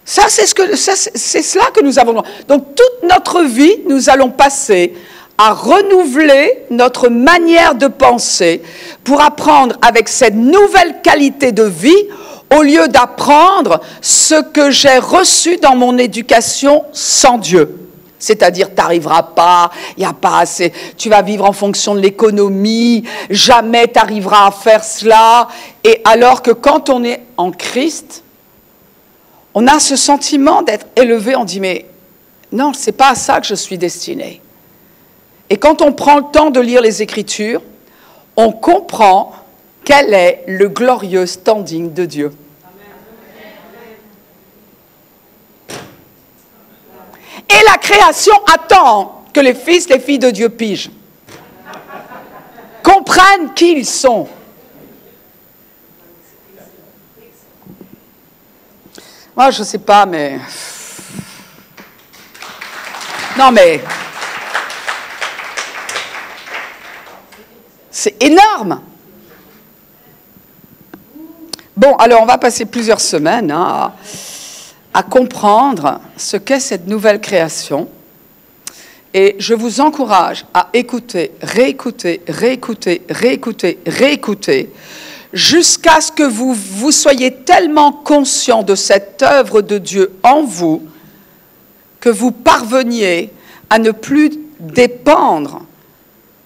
C'est cela que nous avons. Donc, toute notre vie, nous allons passer à renouveler notre manière de penser pour apprendre avec cette nouvelle qualité de vie, au lieu d'apprendre ce que j'ai reçu dans mon éducation sans Dieu. C'est-à-dire, tu n'arriveras pas, il n'y a pas assez, tu vas vivre en fonction de l'économie, jamais tu arriveras à faire cela. Et alors que quand on est en Christ, on a ce sentiment d'être élevé, on dit, mais non, ce n'est pas à ça que je suis destiné. Et quand on prend le temps de lire les Écritures, on comprend quel est le glorieux standing de Dieu. Et la création attend que les fils, les filles de Dieu pigent. Comprennent qui ils sont. Moi, je ne sais pas, mais... Non, mais... C'est énorme. Bon, alors on va passer plusieurs semaines à comprendre ce qu'est cette nouvelle création. Et je vous encourage à écouter, réécouter, réécouter, réécouter, réécouter, jusqu'à ce que vous soyez tellement conscient de cette œuvre de Dieu en vous, que vous parveniez à ne plus dépendre,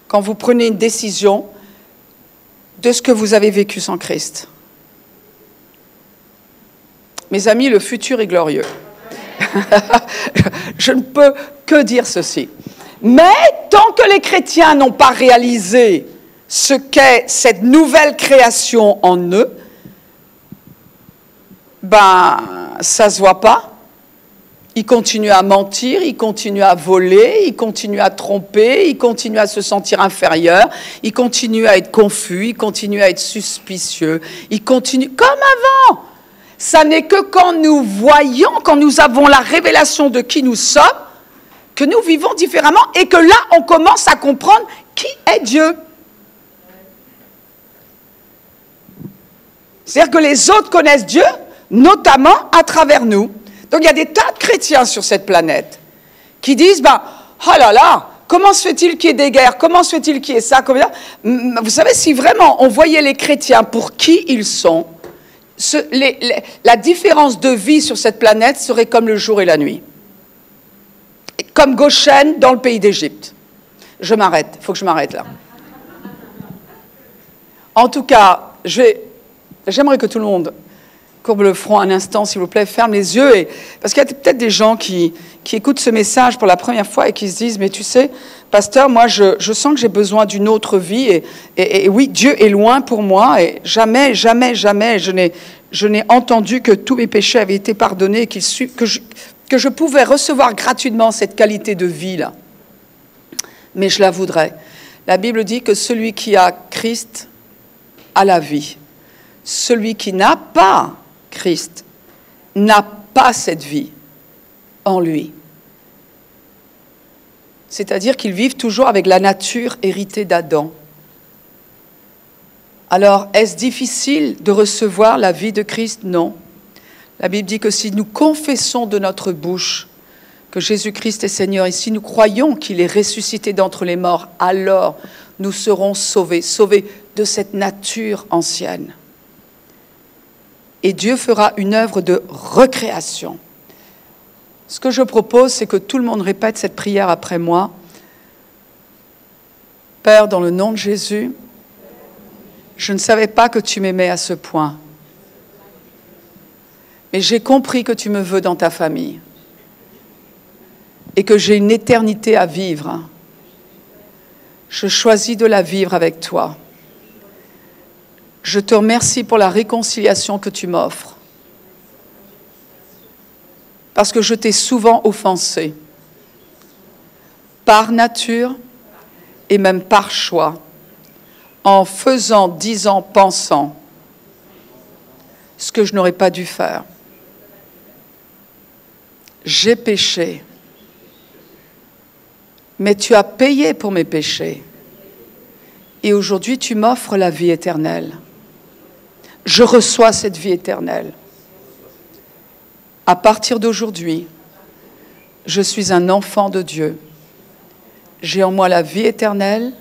quand vous prenez une décision, de ce que vous avez vécu sans Christ. Mes amis, le futur est glorieux. Je ne peux que dire ceci. Mais tant que les chrétiens n'ont pas réalisé ce qu'est cette nouvelle création en eux, ben, ça ne se voit pas. Ils continuent à mentir, ils continuent à voler, ils continuent à tromper, ils continuent à se sentir inférieurs, ils continuent à être confus, ils continuent à être suspicieux, ils continuent comme avant. Ça n'est que quand nous voyons, quand nous avons la révélation de qui nous sommes, que nous vivons différemment et que là, on commence à comprendre qui est Dieu. C'est-à-dire que les autres connaissent Dieu, notamment à travers nous. Donc il y a des tas de chrétiens sur cette planète qui disent, oh là là, comment se fait-il qu'il y ait des guerres? Comment se fait-il qu'il y ait ça? Vous savez, si vraiment on voyait les chrétiens pour qui ils sont, la différence de vie sur cette planète serait comme le jour et la nuit. Comme Goshen dans le pays d'Égypte. Je m'arrête, il faut que je m'arrête là. En tout cas, j'aimerais que tout le monde courbe le front un instant, s'il vous plaît, ferme les yeux. Parce qu'il y a peut-être des gens qui écoutent ce message pour la première fois et qui se disent, mais tu sais, pasteur, moi, je sens que j'ai besoin d'une autre vie. Et oui, Dieu est loin pour moi. Et jamais, jamais, jamais, je n'ai entendu que tous mes péchés avaient été pardonnés, que je pouvais recevoir gratuitement cette qualité de vie-là. Mais je la voudrais. La Bible dit que celui qui a Christ a la vie. Celui qui n'a pas Christ n'a pas cette vie en lui. C'est-à-dire qu'ils vivent toujours avec la nature héritée d'Adam. Alors, est-ce difficile de recevoir la vie de Christ? Non. La Bible dit que si nous confessons de notre bouche que Jésus-Christ est Seigneur et si nous croyons qu'il est ressuscité d'entre les morts, alors nous serons sauvés de cette nature ancienne. Et Dieu fera une œuvre de recréation. Ce que je propose, c'est que tout le monde répète cette prière après moi. Père, dans le nom de Jésus, je ne savais pas que tu m'aimais à ce point. Mais j'ai compris que tu me veux dans ta famille. Et que j'ai une éternité à vivre. Je choisis de la vivre avec toi. Je te remercie pour la réconciliation que tu m'offres. Parce que je t'ai souvent offensé. Par nature et même par choix. En faisant, disant, pensant ce que je n'aurais pas dû faire. J'ai péché. Mais tu as payé pour mes péchés. Et aujourd'hui, tu m'offres la vie éternelle. Je reçois cette vie éternelle. À partir d'aujourd'hui, je suis un enfant de Dieu. J'ai en moi la vie éternelle.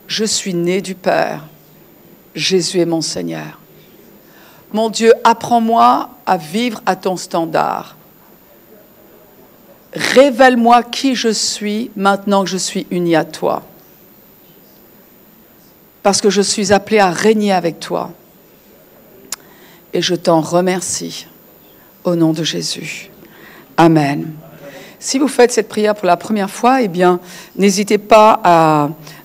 Je suis né du Père. Jésus est mon Seigneur. Mon Dieu, apprends-moi à vivre à ton standard. Révèle-moi qui je suis maintenant que je suis uni à toi. Parce que je suis appelé à régner avec toi. Et je t'en remercie au nom de Jésus. Amen. Si vous faites cette prière pour la première fois, eh bien, n'hésitez pas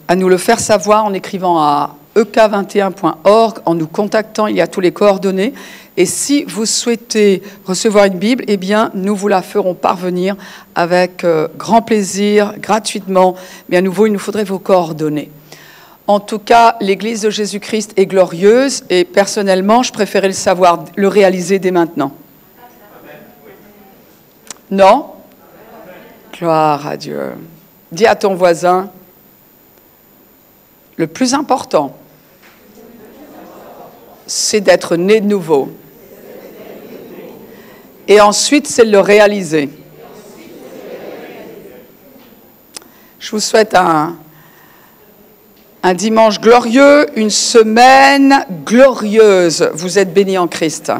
à nous le faire savoir en écrivant à ek21.org. En nous contactant, il y a tous les coordonnées. Et si vous souhaitez recevoir une Bible, eh bien, nous vous la ferons parvenir avec grand plaisir, gratuitement. Mais à nouveau, il nous faudrait vos coordonnées. En tout cas, l'Église de Jésus-Christ est glorieuse et personnellement, je préférais le savoir, le réaliser dès maintenant. Non? Gloire à Dieu. Dis à ton voisin, le plus important, c'est d'être né de nouveau. Et ensuite, c'est de le réaliser. Je vous souhaite un dimanche glorieux, une semaine glorieuse. Vous êtes bénis en Christ.